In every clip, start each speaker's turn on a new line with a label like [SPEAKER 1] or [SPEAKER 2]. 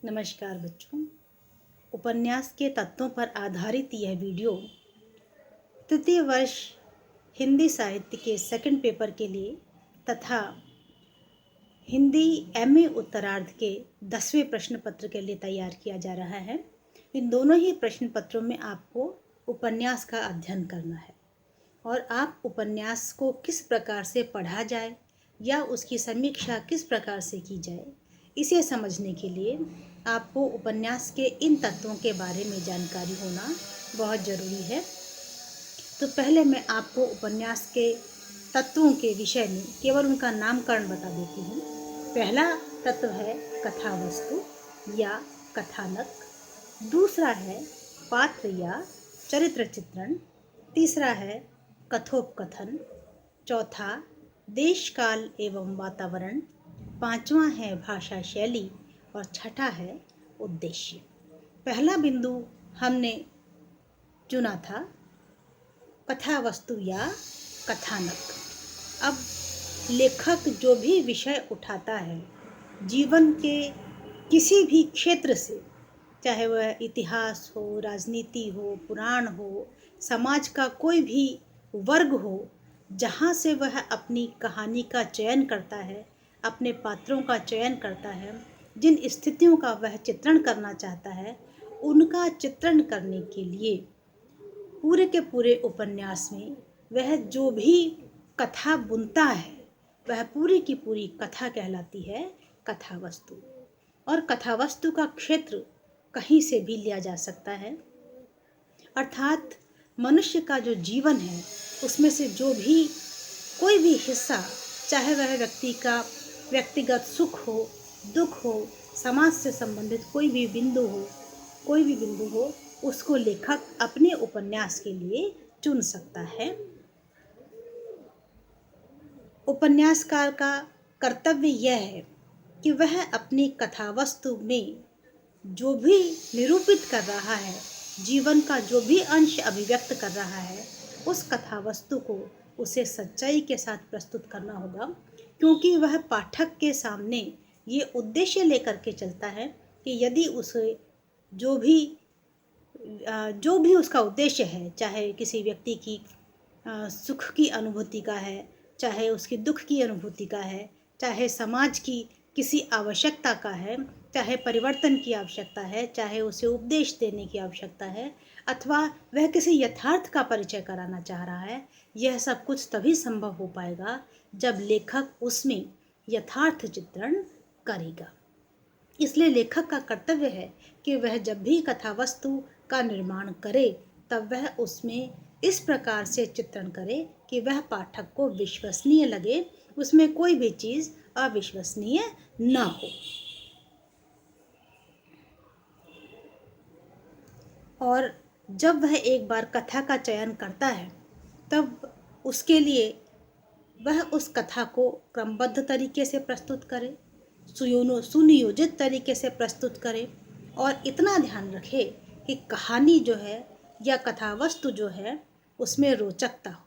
[SPEAKER 1] नमस्कार बच्चों। उपन्यास के तत्वों पर आधारित यह वीडियो तृतीय वर्ष हिंदी साहित्य के सेकंड पेपर के लिए तथा हिंदी एमए उत्तरार्ध के 10वें प्रश्न पत्र के लिए तैयार किया जा रहा है। इन दोनों ही प्रश्न पत्रों में आपको उपन्यास का अध्ययन करना है और आप उपन्यास को किस प्रकार से पढ़ा जाए या उसकी समीक्षा किस प्रकार से की जाए, इसे समझने के लिए आपको उपन्यास के इन तत्वों के बारे में जानकारी होना बहुत ज़रूरी है। तो पहले मैं आपको उपन्यास के तत्वों के विषय में केवल उनका नामकरण बता देती हूँ। पहला तत्व है कथा वस्तु या कथानक, दूसरा है पात्र या चरित्र चित्रण, तीसरा है कथोपकथन, चौथा देश काल एवं वातावरण, पांचवा है भाषा शैली और छठा है उद्देश्य। पहला बिंदु हमने चुना था कथा वस्तु या कथानक। अब लेखक जो भी विषय उठाता है जीवन के किसी भी क्षेत्र से, चाहे वह इतिहास हो, राजनीति हो, पुराण हो, समाज का कोई भी वर्ग हो, जहाँ से वह अपनी कहानी का चयन करता है, अपने पात्रों का चयन करता है, जिन स्थितियों का वह चित्रण करना चाहता है, उनका चित्रण करने के लिए पूरे के पूरे उपन्यास में वह जो भी कथा बुनता है वह पूरी की पूरी कथा कहलाती है कथा वस्तु। और कथा वस्तु का क्षेत्र कहीं से भी लिया जा सकता है, अर्थात मनुष्य का जो जीवन है उसमें से जो भी कोई भी हिस्सा, चाहे वह व्यक्ति का व्यक्तिगत सुख हो, दुख हो, समाज से संबंधित कोई भी बिंदु हो, उसको लेखक अपने उपन्यास के लिए चुन सकता है। उपन्यासकार का कर्तव्य यह है कि वह अपनी कथावस्तु में जो भी निरूपित कर रहा है, जीवन का जो भी अंश अभिव्यक्त कर रहा है, उस कथावस्तु को उसे सच्चाई के साथ प्रस्तुत करना होगा, क्योंकि वह पाठक के सामने ये उद्देश्य लेकर के चलता है कि यदि उसे जो भी उसका उद्देश्य है, चाहे किसी व्यक्ति की सुख की अनुभूति का है, चाहे उसकी दुख की अनुभूति का है, चाहे समाज की किसी आवश्यकता का है, चाहे परिवर्तन की आवश्यकता है, चाहे उसे उपदेश देने की आवश्यकता है, अथवा वह किसी यथार्थ का परिचय कराना चाह रहा है, यह सब कुछ तभी संभव हो पाएगा जब लेखक उसमें यथार्थ चित्रण करेगा। इसलिए लेखक का कर्तव्य है कि वह जब भी कथावस्तु का निर्माण करे तब वह उसमें इस प्रकार से चित्रण करे कि वह पाठक को विश्वसनीय लगे, उसमें कोई भी चीज़ अविश्वसनीय न हो। और जब वह एक बार कथा का चयन करता है तब उसके लिए वह उस कथा को क्रमबद्ध तरीके से प्रस्तुत करे, सुनियोजित तरीके से प्रस्तुत करे और इतना ध्यान रखे कि कहानी जो है या कथावस्तु जो है उसमें रोचकता हो,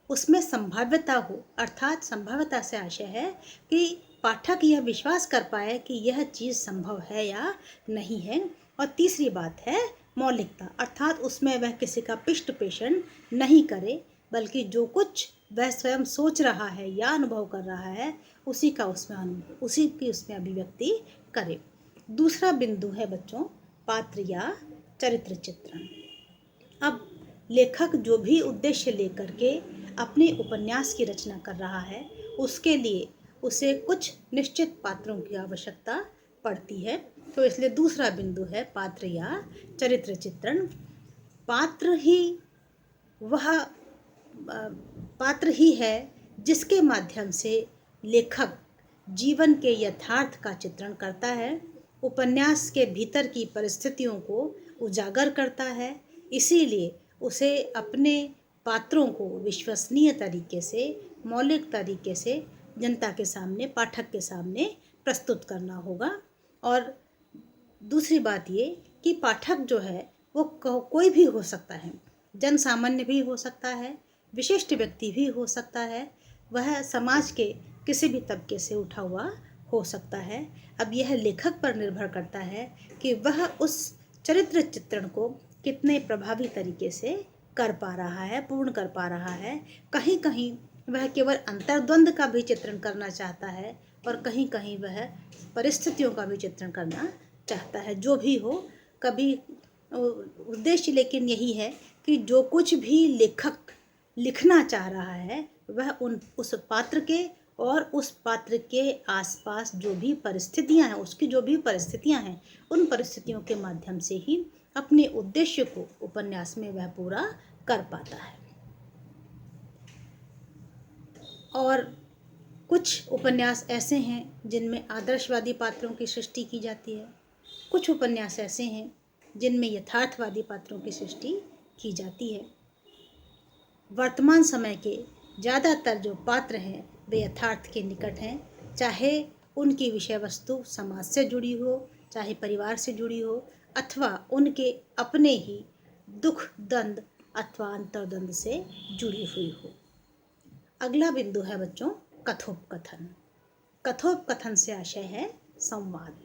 [SPEAKER 1] उसमें संभाव्यता हो। अर्थात संभाव्यता से आशय है कि पाठक यह विश्वास कर पाए कि यह चीज़ संभव है या नहीं है। और तीसरी बात है मौलिकता, अर्थात उसमें वह किसी का पिष्ट पेषण नहीं करे, बल्कि जो कुछ वह स्वयं सोच रहा है या अनुभव कर रहा है उसी की उसमें अभिव्यक्ति करे। दूसरा बिंदु है बच्चों पात्र या चरित्र चित्रण। अब लेखक जो भी उद्देश्य लेकर के अपने उपन्यास की रचना कर रहा है उसके लिए उसे कुछ निश्चित पात्रों की आवश्यकता पड़ती है, तो इसलिए दूसरा बिंदु है पात्र या चरित्र चित्रण। पात्र ही है जिसके माध्यम से लेखक जीवन के यथार्थ का चित्रण करता है, उपन्यास के भीतर की परिस्थितियों को उजागर करता है। इसीलिए उसे अपने पात्रों को विश्वसनीय तरीके से, मौलिक तरीके से जनता के सामने, पाठक के सामने प्रस्तुत करना होगा। और दूसरी बात ये कि पाठक जो है वो कोई भी हो सकता है, जन सामान्य भी हो सकता है, विशिष्ट व्यक्ति भी हो सकता है, वह समाज के किसी भी तबके से उठा हुआ हो सकता है। अब यह लेखक पर निर्भर करता है कि वह उस चरित्र चित्रण को कितने प्रभावी तरीके से कर पा रहा है, पूर्ण कर पा रहा है। कहीं कहीं वह केवल अंतर्द्वंद का भी चित्रण करना चाहता है और कहीं कहीं वह परिस्थितियों का भी चित्रण करना चाहता है। जो भी हो, कभी उद्देश्य लेकिन यही है कि जो कुछ भी लेखक लिखना चाह रहा है वह उस पात्र के और उस पात्र के आसपास जो भी परिस्थितियां हैं, उसकी जो भी परिस्थितियां हैं, उन परिस्थितियों के माध्यम से ही अपने उद्देश्य को उपन्यास में वह पूरा कर पाता है। और कुछ उपन्यास ऐसे हैं जिनमें आदर्शवादी पात्रों की सृष्टि की जाती है, कुछ उपन्यास ऐसे हैं जिनमें यथार्थवादी पात्रों की सृष्टि की जाती है। वर्तमान समय के ज़्यादातर जो पात्र हैं वे यथार्थ के निकट हैं, चाहे उनकी विषय वस्तु समाज से जुड़ी हो, चाहे परिवार से जुड़ी हो, अथवा उनके अपने ही दुख दंड अथवा अंतर्द्वंद से जुड़ी हुई हो। अगला बिंदु है बच्चों कथोपकथन। कथोपकथन से आशय है संवाद,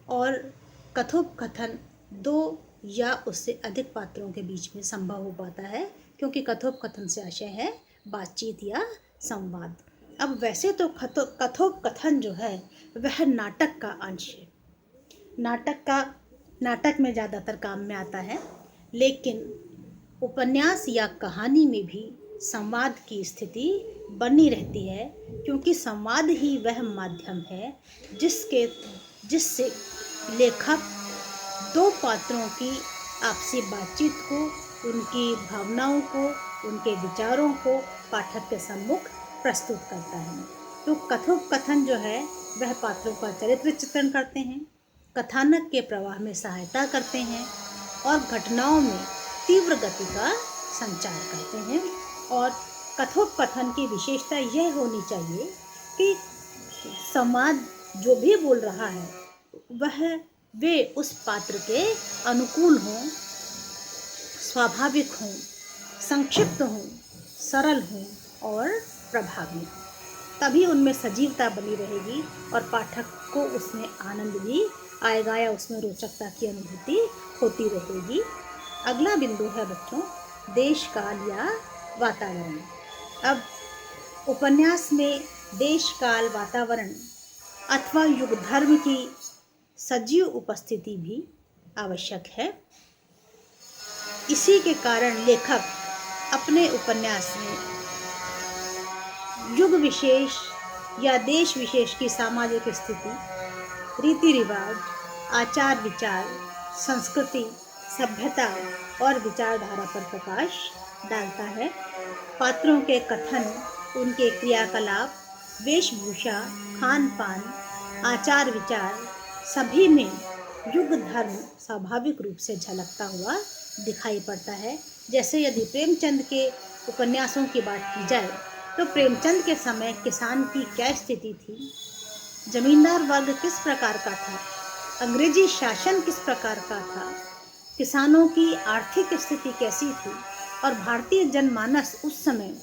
[SPEAKER 1] और कथोपकथन दो या उससे अधिक पात्रों के बीच में संभव हो पाता है, क्योंकि कथोपकथन से आशय है बातचीत या संवाद। अब वैसे तो कथोपकथन जो है वह नाटक का अंश है, नाटक में ज़्यादातर काम में आता है, लेकिन उपन्यास या कहानी में भी संवाद की स्थिति बनी रहती है, क्योंकि संवाद ही वह माध्यम है जिससे लेखक दो पात्रों की आपसी बातचीत को, उनकी भावनाओं को, उनके विचारों को पाठक के सम्मुख प्रस्तुत करता है। तो कथोपकथन जो है वह पात्रों का चरित्र चित्रण करते हैं, कथानक के प्रवाह में सहायता करते हैं और घटनाओं में तीव्र गति का संचार करते हैं। और कथोपकथन की विशेषता यह होनी चाहिए कि संवाद जो भी बोल रहा है वे उस पात्र के अनुकूल हों, स्वाभाविक हों, संक्षिप्त हों, सरल हों और प्रभावी हों। तभी उनमें सजीवता बनी रहेगी और पाठक को उसमें आनंद भी आएगा या उसमें रोचकता की अनुभूति होती रहेगी। अगला बिंदु है बच्चों देश काल या वातावरण। अब उपन्यास में देश काल वातावरण अथवा युग धर्म की सजीव उपस्थिति भी आवश्यक है। इसी के कारण लेखक अपने उपन्यास में युग विशेष या देश विशेष की सामाजिक स्थिति, रीति रिवाज, आचार विचार, संस्कृति, सभ्यता और विचारधारा पर प्रकाश डालता है। पात्रों के कथन, उनके क्रियाकलाप, वेशभूषा, खान पान, आचार विचार सभी में युग धर्म स्वाभाविक रूप से झलकता हुआ दिखाई पड़ता है। जैसे यदि प्रेमचंद के उपन्यासों की बात की जाए तो प्रेमचंद के समय किसान की क्या स्थिति थी, जमींदार वर्ग किस प्रकार का था, अंग्रेजी शासन किस प्रकार का था, किसानों की आर्थिक स्थिति कैसी थी और भारतीय जनमानस उस समय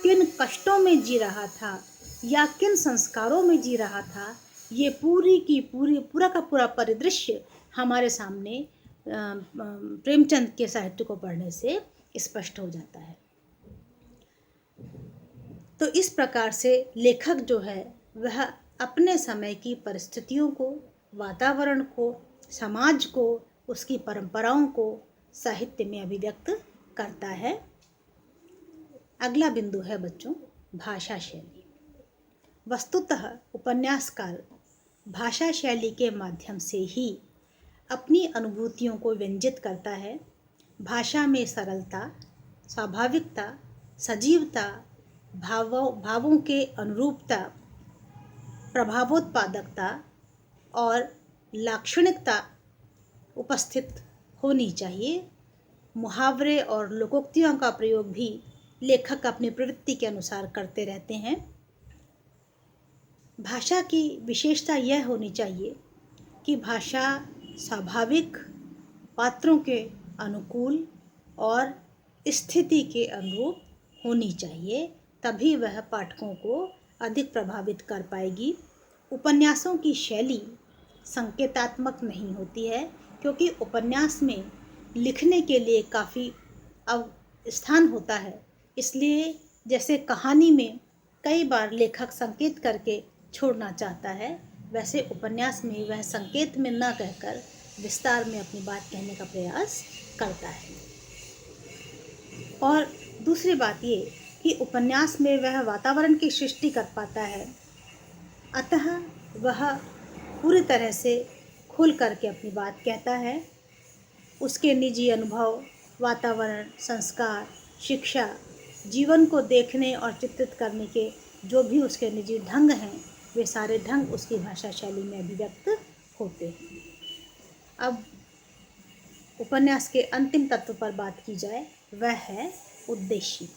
[SPEAKER 1] किन कष्टों में जी रहा था या किन संस्कारों में जी रहा था, ये पूरा का पूरा परिदृश्य हमारे सामने प्रेमचंद के साहित्य को पढ़ने से स्पष्ट हो जाता है। तो इस प्रकार से लेखक जो है वह अपने समय की परिस्थितियों को, वातावरण को, समाज को, उसकी परंपराओं को साहित्य में अभिव्यक्त करता है। अगला बिंदु है बच्चों भाषा शैली। वस्तुतः उपन्यासकार भाषा शैली के माध्यम से ही अपनी अनुभूतियों को व्यंजित करता है। भाषा में सरलता, स्वाभाविकता, सजीवता, भावों के अनुरूपता, प्रभावोत्पादकता और लाक्षणिकता उपस्थित होनी चाहिए। मुहावरे और लोकोक्तियों का प्रयोग भी लेखक अपनी प्रवृत्ति के अनुसार करते रहते हैं। भाषा की विशेषता यह होनी चाहिए कि भाषा स्वाभाविक, पात्रों के अनुकूल और स्थिति के अनुरूप होनी चाहिए, तभी वह पाठकों को अधिक प्रभावित कर पाएगी। उपन्यासों की शैली संकेतात्मक नहीं होती है, क्योंकि उपन्यास में लिखने के लिए काफ़ी स्थान होता है। इसलिए जैसे कहानी में कई बार लेखक संकेत करके छोड़ना चाहता है, वैसे उपन्यास में वह संकेत में न कहकर विस्तार में अपनी बात कहने का प्रयास करता है। और दूसरी बात ये कि उपन्यास में वह वातावरण की सृष्टि कर पाता है, अतः वह पूरी तरह से खुल करके अपनी बात कहता है। उसके निजी अनुभव, वातावरण, संस्कार, शिक्षा, जीवन को देखने और चित्रित करने के जो भी उसके निजी ढंग हैं, वे सारे ढंग उसकी भाषा शैली में अभिव्यक्त होते हैं। अब उपन्यास के अंतिम तत्व पर बात की जाए, वह है उद्देश्य।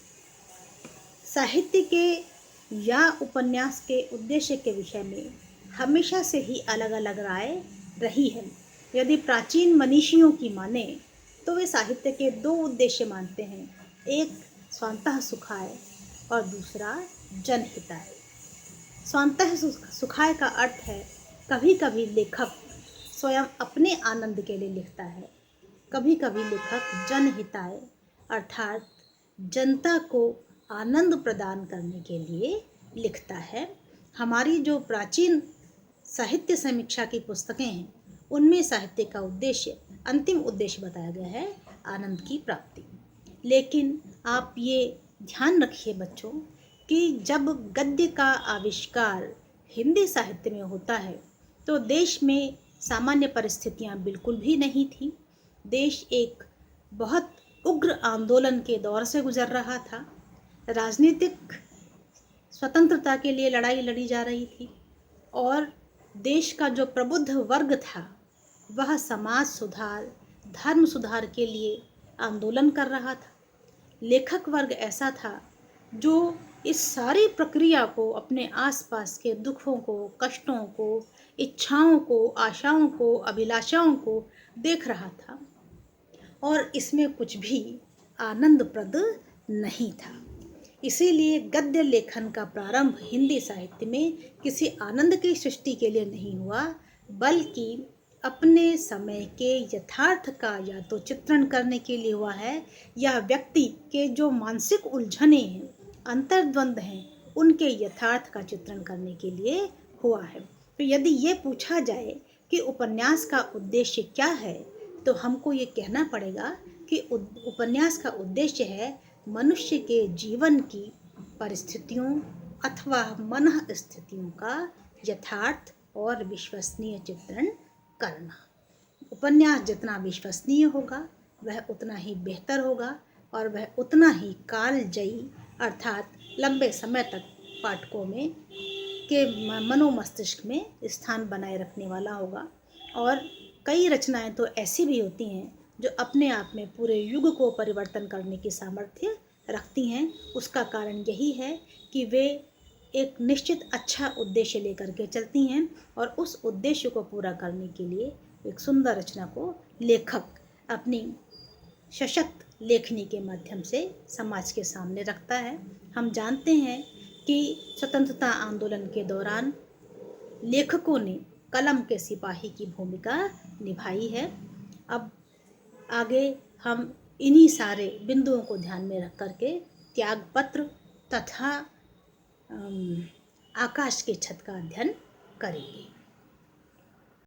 [SPEAKER 1] साहित्य के या उपन्यास के उद्देश्य के विषय में हमेशा से ही अलग अलग राय रही है। यदि प्राचीन मनीषियों की माने तो वे साहित्य के दो उद्देश्य मानते हैं, एक स्वांतः सुखाय और दूसरा जनहिताय। स्वांतः सुखाय का अर्थ है कभी कभी लेखक स्वयं अपने आनंद के लिए लिखता है, कभी कभी लेखक जनहिताय अर्थात जनता को आनंद प्रदान करने के लिए लिखता है। हमारी जो प्राचीन साहित्य समीक्षा की पुस्तकें हैं, उनमें साहित्य का उद्देश्य, अंतिम उद्देश्य बताया गया है आनंद की प्राप्ति। लेकिन आप ये ध्यान रखिए बच्चों कि जब गद्य का आविष्कार हिंदी साहित्य में होता है तो देश में सामान्य परिस्थितियां बिल्कुल भी नहीं थी। देश एक बहुत उग्र आंदोलन के दौर से गुजर रहा था। राजनीतिक स्वतंत्रता के लिए लड़ाई लड़ी जा रही थी और देश का जो प्रबुद्ध वर्ग था वह समाज सुधार, धर्म सुधार के लिए आंदोलन कर रहा था। लेखक वर्ग ऐसा था जो इस सारी प्रक्रिया को, अपने आसपास के दुखों को, कष्टों को, इच्छाओं को, आशाओं को, अभिलाषाओं को देख रहा था और इसमें कुछ भी आनंदप्रद नहीं था। इसीलिए गद्य लेखन का प्रारंभ हिंदी साहित्य में किसी आनंद की सृष्टि के लिए नहीं हुआ, बल्कि अपने समय के यथार्थ का या तो चित्रण करने के लिए हुआ है या व्यक्ति के जो मानसिक उलझने हैं, अंतर्द्वंद हैं, उनके यथार्थ का चित्रण करने के लिए हुआ है। तो यदि ये पूछा जाए कि उपन्यास का उद्देश्य क्या है, तो हमको ये कहना पड़ेगा कि उपन्यास का उद्देश्य है मनुष्य के जीवन की परिस्थितियों अथवा मन स्थितियों का यथार्थ और विश्वसनीय चित्रण करना। उपन्यास जितना विश्वसनीय होगा वह उतना ही बेहतर होगा और वह उतना ही कालजयी अर्थात लंबे समय तक पाठकों में के मनोमस्तिष्क में स्थान बनाए रखने वाला होगा। और कई रचनाएं तो ऐसी भी होती हैं जो अपने आप में पूरे युग को परिवर्तन करने की सामर्थ्य रखती हैं। उसका कारण यही है कि वे एक निश्चित अच्छा उद्देश्य लेकर के चलती हैं और उस उद्देश्य को पूरा करने के लिए एक सुंदर रचना को लेखक अपनी सशक्त लेखनी के माध्यम से समाज के सामने रखता है। हम जानते हैं कि स्वतंत्रता आंदोलन के दौरान लेखकों ने कलम के सिपाही की भूमिका निभाई है। अब आगे हम इन्हीं सारे बिंदुओं को ध्यान में रख करके त्यागपत्र तथा आकाश की छत का अध्ययन करेंगे।